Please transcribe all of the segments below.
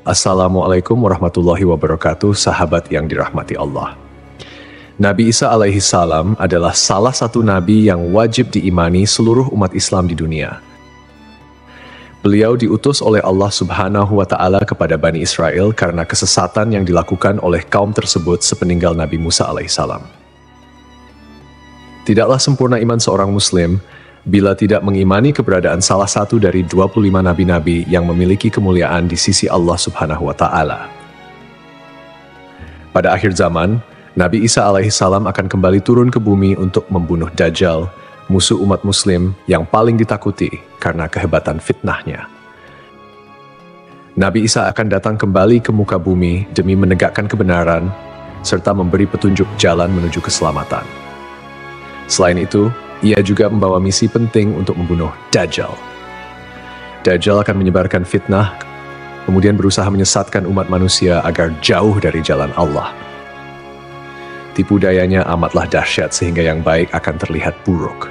Assalamualaikum warahmatullahi wabarakatuh, sahabat yang dirahmati Allah. Nabi Isa alaihi salam adalah salah satu nabi yang wajib diimani seluruh umat Islam di dunia. Beliau diutus oleh Allah Subhanahu wa Ta'ala kepada Bani Israel karena kesesatan yang dilakukan oleh kaum tersebut sepeninggal Nabi Musa alaihi salam. Tidaklah sempurna iman seorang Muslim bila tidak mengimani keberadaan salah satu dari 25 nabi-nabi yang memiliki kemuliaan di sisi Allah Subhanahu wa Ta'ala. Pada akhir zaman, Nabi Isa alaihi salam akan kembali turun ke bumi untuk membunuh Dajjal, musuh umat Muslim yang paling ditakuti karena kehebatan fitnahnya. Nabi Isa akan datang kembali ke muka bumi demi menegakkan kebenaran serta memberi petunjuk jalan menuju keselamatan. Selain itu, ia juga membawa misi penting untuk membunuh Dajjal. Dajjal akan menyebarkan fitnah, kemudian berusaha menyesatkan umat manusia agar jauh dari jalan Allah. Tipu dayanya amatlah dahsyat sehingga yang baik akan terlihat buruk.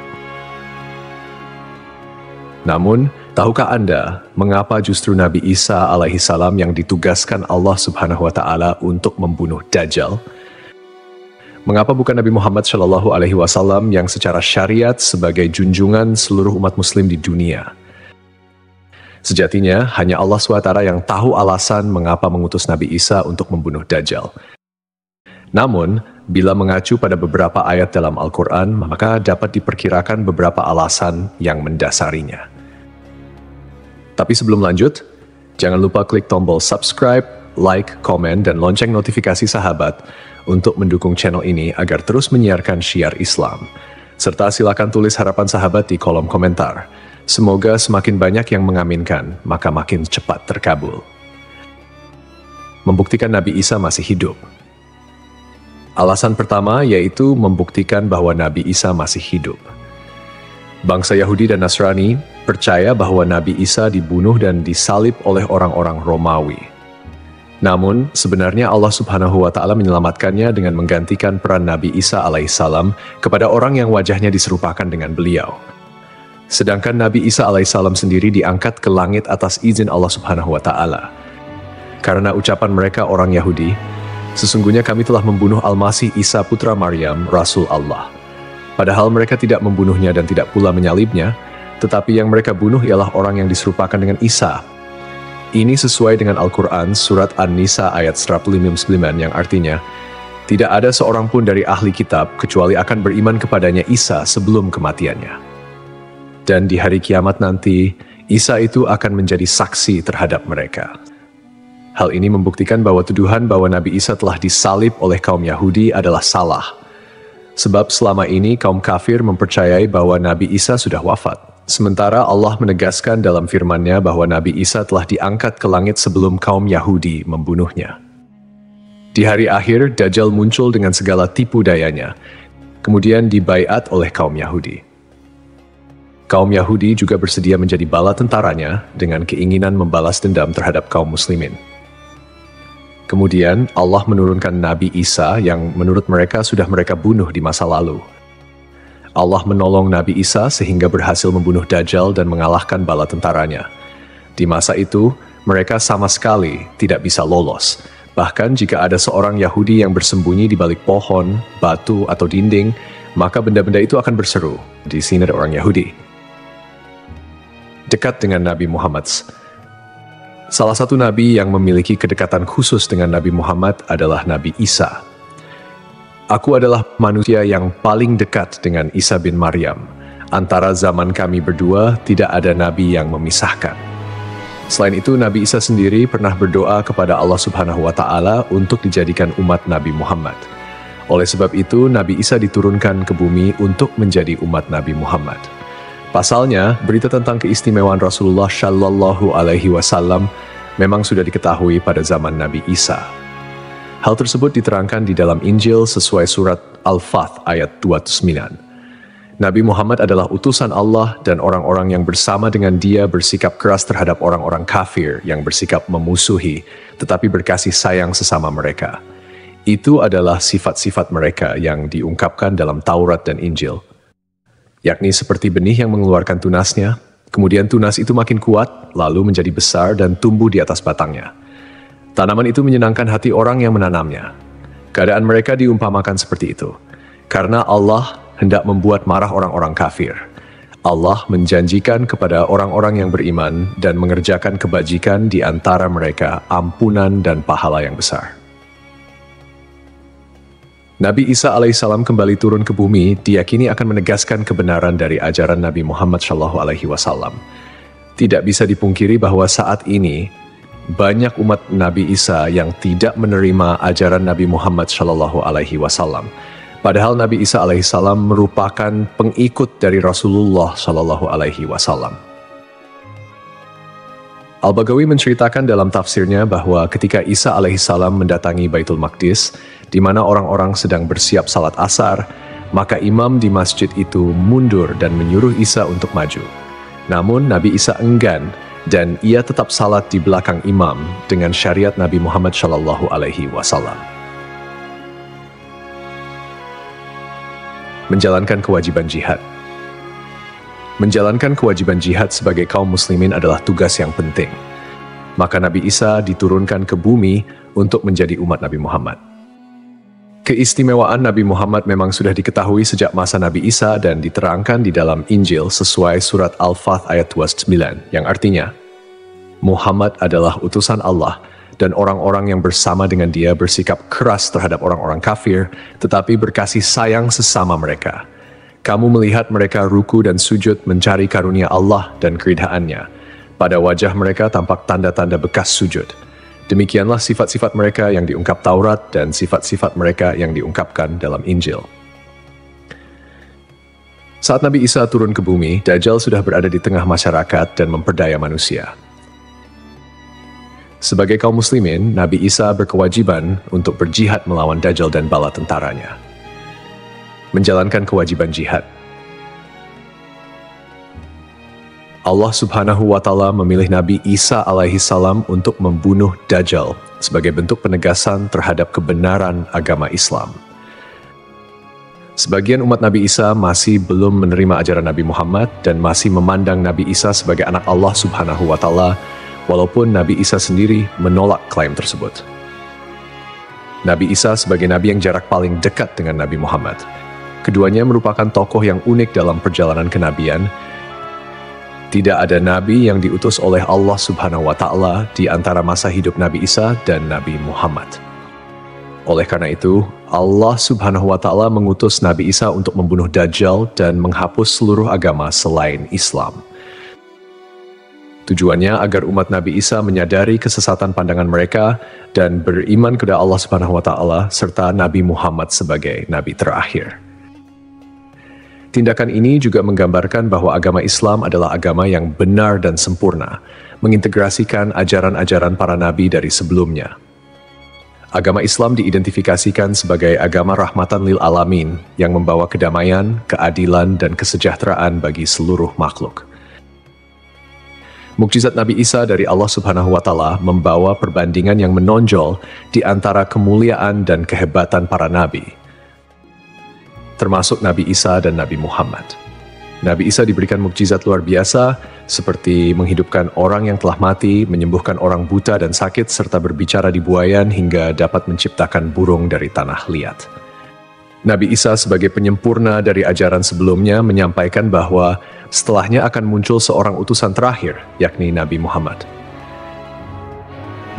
Namun, tahukah Anda mengapa justru Nabi Isa alaihi salam yang ditugaskan Allah Subhanahu wa Ta'ala untuk membunuh Dajjal? Mengapa bukan Nabi Muhammad Shallallahu Alaihi Wasallam yang secara syariat sebagai junjungan seluruh umat Muslim di dunia? Sejatinya, hanya Allah SWT yang tahu alasan mengapa mengutus Nabi Isa untuk membunuh Dajjal. Namun, bila mengacu pada beberapa ayat dalam Al-Quran, maka dapat diperkirakan beberapa alasan yang mendasarinya. Tapi sebelum lanjut, jangan lupa klik tombol subscribe, like, komen, dan lonceng notifikasi sahabat untuk mendukung channel ini agar terus menyiarkan syiar Islam. Serta silakan tulis harapan sahabat di kolom komentar. Semoga semakin banyak yang mengaminkan, maka makin cepat terkabul. Membuktikan Nabi Isa masih hidup. Alasan pertama yaitu membuktikan bahwa Nabi Isa masih hidup. Bangsa Yahudi dan Nasrani percaya bahwa Nabi Isa dibunuh dan disalib oleh orang-orang Romawi. Namun, sebenarnya Allah Subhanahu wa Ta'ala menyelamatkannya dengan menggantikan peran Nabi Isa alaihissalam kepada orang yang wajahnya diserupakan dengan beliau. Sedangkan Nabi Isa alaihissalam sendiri diangkat ke langit atas izin Allah Subhanahu wa Ta'ala. Karena ucapan mereka orang Yahudi, sesungguhnya kami telah membunuh Al-Masih Isa putra Maryam, Rasul Allah. Padahal mereka tidak membunuhnya dan tidak pula menyalibnya, tetapi yang mereka bunuh ialah orang yang diserupakan dengan Isa. Ini sesuai dengan Al-Quran surat An-Nisa ayat 159 yang artinya, tidak ada seorang pun dari ahli kitab kecuali akan beriman kepadanya Isa sebelum kematiannya. Dan di hari kiamat nanti, Isa itu akan menjadi saksi terhadap mereka. Hal ini membuktikan bahwa tuduhan bahwa Nabi Isa telah disalib oleh kaum Yahudi adalah salah. Sebab selama ini kaum kafir mempercayai bahwa Nabi Isa sudah wafat. Sementara Allah menegaskan dalam firman-Nya bahwa Nabi Isa telah diangkat ke langit sebelum kaum Yahudi membunuhnya. Di hari akhir, Dajjal muncul dengan segala tipu dayanya, kemudian dibaiat oleh kaum Yahudi. Kaum Yahudi juga bersedia menjadi bala tentaranya dengan keinginan membalas dendam terhadap kaum muslimin. Kemudian Allah menurunkan Nabi Isa yang menurut mereka sudah mereka bunuh di masa lalu. Allah menolong Nabi Isa sehingga berhasil membunuh Dajjal dan mengalahkan bala tentaranya. Di masa itu, mereka sama sekali tidak bisa lolos. Bahkan jika ada seorang Yahudi yang bersembunyi di balik pohon, batu, atau dinding, maka benda-benda itu akan berseru. Di sini ada orang Yahudi. Dekat dengan Nabi Muhammad. Salah satu nabi yang memiliki kedekatan khusus dengan Nabi Muhammad adalah Nabi Isa. Aku adalah manusia yang paling dekat dengan Isa bin Maryam. Antara zaman kami berdua, tidak ada nabi yang memisahkan. Selain itu, Nabi Isa sendiri pernah berdoa kepada Allah Subhanahu wa Ta'ala untuk dijadikan umat Nabi Muhammad. Oleh sebab itu, Nabi Isa diturunkan ke bumi untuk menjadi umat Nabi Muhammad. Pasalnya, berita tentang keistimewaan Rasulullah Shallallahu Alaihi Wasallam memang sudah diketahui pada zaman Nabi Isa. Hal tersebut diterangkan di dalam Injil sesuai surat Al-Fath ayat 29. Nabi Muhammad adalah utusan Allah dan orang-orang yang bersama dengan dia bersikap keras terhadap orang-orang kafir yang bersikap memusuhi, tetapi berkasih sayang sesama mereka. Itu adalah sifat-sifat mereka yang diungkapkan dalam Taurat dan Injil. Yakni seperti benih yang mengeluarkan tunasnya, kemudian tunas itu makin kuat, lalu menjadi besar dan tumbuh di atas batangnya. Tanaman itu menyenangkan hati orang yang menanamnya. Keadaan mereka diumpamakan seperti itu. Karena Allah hendak membuat marah orang-orang kafir. Allah menjanjikan kepada orang-orang yang beriman dan mengerjakan kebajikan di antara mereka ampunan dan pahala yang besar. Nabi Isa alaihissalam kembali turun ke bumi diyakini akan menegaskan kebenaran dari ajaran Nabi Muhammad SAW. Tidak bisa dipungkiri bahwa saat ini banyak umat Nabi Isa yang tidak menerima ajaran Nabi Muhammad SAW. Padahal Nabi Isa alaihissalam merupakan pengikut dari Rasulullah SAW. Al-Baghawi menceritakan dalam tafsirnya bahwa ketika Isa alaihissalam mendatangi Baitul Maqdis, di mana orang-orang sedang bersiap salat asar, maka imam di masjid itu mundur dan menyuruh Isa untuk maju. Namun Nabi Isa enggan dan ia tetap salat di belakang imam dengan syariat Nabi Muhammad SAW. Menjalankan kewajiban jihad. Menjalankan kewajiban jihad sebagai kaum muslimin adalah tugas yang penting. Maka Nabi Isa diturunkan ke bumi untuk menjadi umat Nabi Muhammad. Keistimewaan Nabi Muhammad memang sudah diketahui sejak masa Nabi Isa dan diterangkan di dalam Injil sesuai surat Al-Fath ayat 29, yang artinya, Muhammad adalah utusan Allah dan orang-orang yang bersama dengan dia bersikap keras terhadap orang-orang kafir, tetapi berkasih sayang sesama mereka. Kamu melihat mereka ruku dan sujud mencari karunia Allah dan keridhaannya. Pada wajah mereka tampak tanda-tanda bekas sujud. Demikianlah sifat-sifat mereka yang diungkap Taurat dan sifat-sifat mereka yang diungkapkan dalam Injil. Saat Nabi Isa turun ke bumi, Dajjal sudah berada di tengah masyarakat dan memperdaya manusia. Sebagai kaum muslimin, Nabi Isa berkewajiban untuk berjihad melawan Dajjal dan bala tentaranya. Menjalankan kewajiban jihad. Allah Subhanahu wa Ta'ala memilih Nabi Isa alaihissalam untuk membunuh Dajjal sebagai bentuk penegasan terhadap kebenaran agama Islam. Sebagian umat Nabi Isa masih belum menerima ajaran Nabi Muhammad dan masih memandang Nabi Isa sebagai anak Allah Subhanahu wa Ta'ala, walaupun Nabi Isa sendiri menolak klaim tersebut. Nabi Isa sebagai nabi yang jarak paling dekat dengan Nabi Muhammad. Keduanya merupakan tokoh yang unik dalam perjalanan kenabian. Tidak ada nabi yang diutus oleh Allah Subhanahu wa Ta'ala di antara masa hidup Nabi Isa dan Nabi Muhammad. Oleh karena itu, Allah Subhanahu wa Ta'ala mengutus Nabi Isa untuk membunuh Dajjal dan menghapus seluruh agama selain Islam. Tujuannya agar umat Nabi Isa menyadari kesesatan pandangan mereka dan beriman kepada Allah Subhanahu wa Ta'ala serta Nabi Muhammad sebagai nabi terakhir. Tindakan ini juga menggambarkan bahwa agama Islam adalah agama yang benar dan sempurna, mengintegrasikan ajaran-ajaran para nabi dari sebelumnya. Agama Islam diidentifikasikan sebagai agama rahmatan lil alamin yang membawa kedamaian, keadilan, dan kesejahteraan bagi seluruh makhluk. Mukjizat Nabi Isa dari Allah Subhanahu wa Ta'ala membawa perbandingan yang menonjol di antara kemuliaan dan kehebatan para nabi, termasuk Nabi Isa dan Nabi Muhammad. Nabi Isa diberikan mukjizat luar biasa seperti menghidupkan orang yang telah mati, menyembuhkan orang buta dan sakit, serta berbicara di buayan hingga dapat menciptakan burung dari tanah liat. Nabi Isa sebagai penyempurna dari ajaran sebelumnya menyampaikan bahwa setelahnya akan muncul seorang utusan terakhir, yakni Nabi Muhammad.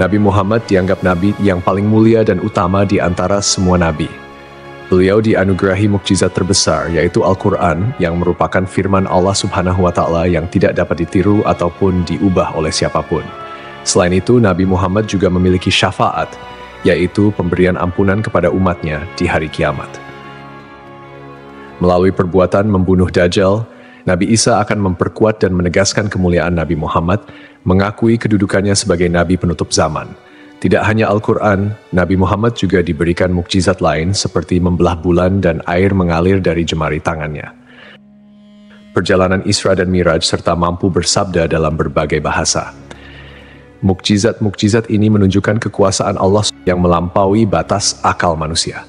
Nabi Muhammad dianggap nabi yang paling mulia dan utama di antara semua nabi. Beliau dianugerahi mukjizat terbesar, yaitu Al-Quran, yang merupakan firman Allah Subhanahu wa Ta'ala yang tidak dapat ditiru ataupun diubah oleh siapapun. Selain itu, Nabi Muhammad juga memiliki syafaat, yaitu pemberian ampunan kepada umatnya di hari kiamat. Melalui perbuatan membunuh Dajjal, Nabi Isa akan memperkuat dan menegaskan kemuliaan Nabi Muhammad, mengakui kedudukannya sebagai nabi penutup zaman. Tidak hanya Al-Quran, Nabi Muhammad juga diberikan mukjizat lain seperti membelah bulan dan air mengalir dari jemari tangannya. perjalanan Isra dan Miraj, serta mampu bersabda dalam berbagai bahasa. Mukjizat-mukjizat ini menunjukkan kekuasaan Allah yang melampaui batas akal manusia.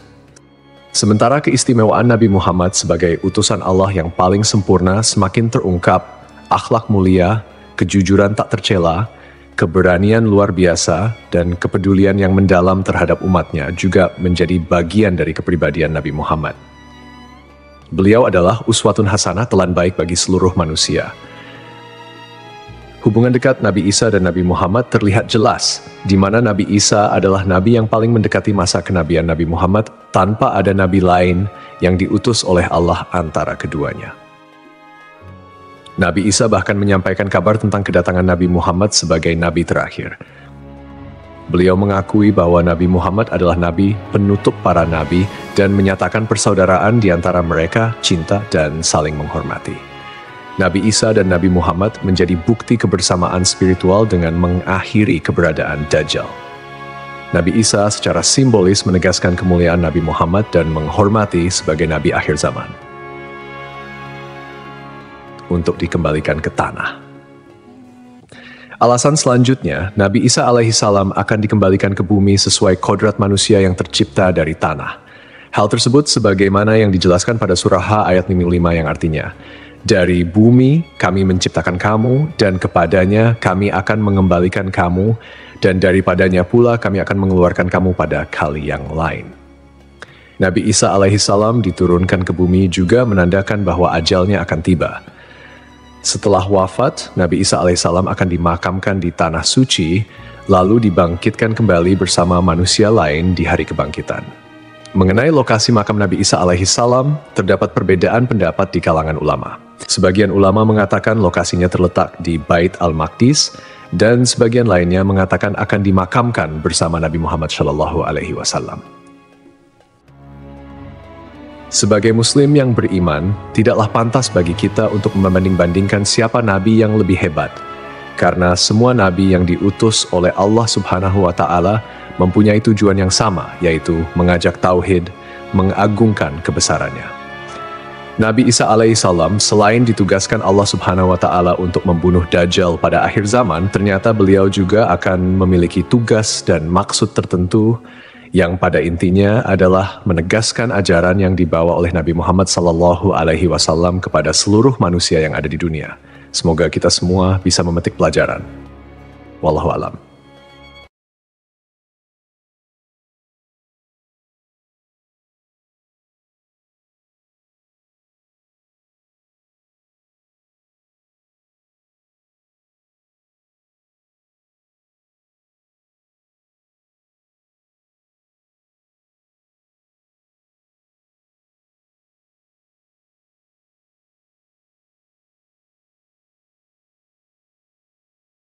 Sementara keistimewaan Nabi Muhammad sebagai utusan Allah yang paling sempurna semakin terungkap, akhlak mulia, kejujuran tak tercela, keberanian luar biasa, dan kepedulian yang mendalam terhadap umatnya juga menjadi bagian dari kepribadian Nabi Muhammad. Beliau adalah uswatun hasanah, telan baik bagi seluruh manusia. Hubungan dekat Nabi Isa dan Nabi Muhammad terlihat jelas, di mana Nabi Isa adalah nabi yang paling mendekati masa kenabian Nabi Muhammad tanpa ada nabi lain yang diutus oleh Allah antara keduanya. Nabi Isa bahkan menyampaikan kabar tentang kedatangan Nabi Muhammad sebagai nabi terakhir. Beliau mengakui bahwa Nabi Muhammad adalah nabi penutup para nabi dan menyatakan persaudaraan di antara mereka, cinta dan saling menghormati. Nabi Isa dan Nabi Muhammad menjadi bukti kebersamaan spiritual dengan mengakhiri keberadaan Dajjal. Nabi Isa secara simbolis menegaskan kemuliaan Nabi Muhammad dan menghormati sebagai nabi akhir zaman. Untuk dikembalikan ke tanah. Alasan selanjutnya, Nabi Isa alaihissalam akan dikembalikan ke bumi sesuai kodrat manusia yang tercipta dari tanah. Hal tersebut sebagaimana yang dijelaskan pada surah H ayat 5 yang artinya, dari bumi kami menciptakan kamu dan kepadanya kami akan mengembalikan kamu dan daripadanya pula kami akan mengeluarkan kamu pada kali yang lain. Nabi Isa alaihissalam diturunkan ke bumi juga menandakan bahwa ajalnya akan tiba. Setelah wafat, Nabi Isa alaihissalam akan dimakamkan di tanah suci, lalu dibangkitkan kembali bersama manusia lain di hari kebangkitan. Mengenai lokasi makam Nabi Isa alaihissalam, terdapat perbedaan pendapat di kalangan ulama. Sebagian ulama mengatakan lokasinya terletak di Bait al-Maqdis, dan sebagian lainnya mengatakan akan dimakamkan bersama Nabi Muhammad SAW. Sebagai muslim yang beriman, tidaklah pantas bagi kita untuk membanding-bandingkan siapa nabi yang lebih hebat. Karena semua nabi yang diutus oleh Allah Subhanahu wa Ta'ala mempunyai tujuan yang sama, yaitu mengajak tauhid, mengagungkan kebesarannya. Nabi Isa alaihissalam selain ditugaskan Allah Subhanahu wa Ta'ala untuk membunuh Dajjal pada akhir zaman, ternyata beliau juga akan memiliki tugas dan maksud tertentu yang pada intinya adalah menegaskan ajaran yang dibawa oleh Nabi Muhammad SAW kepada seluruh manusia yang ada di dunia. Semoga kita semua bisa memetik pelajaran. Wallahu a'lam.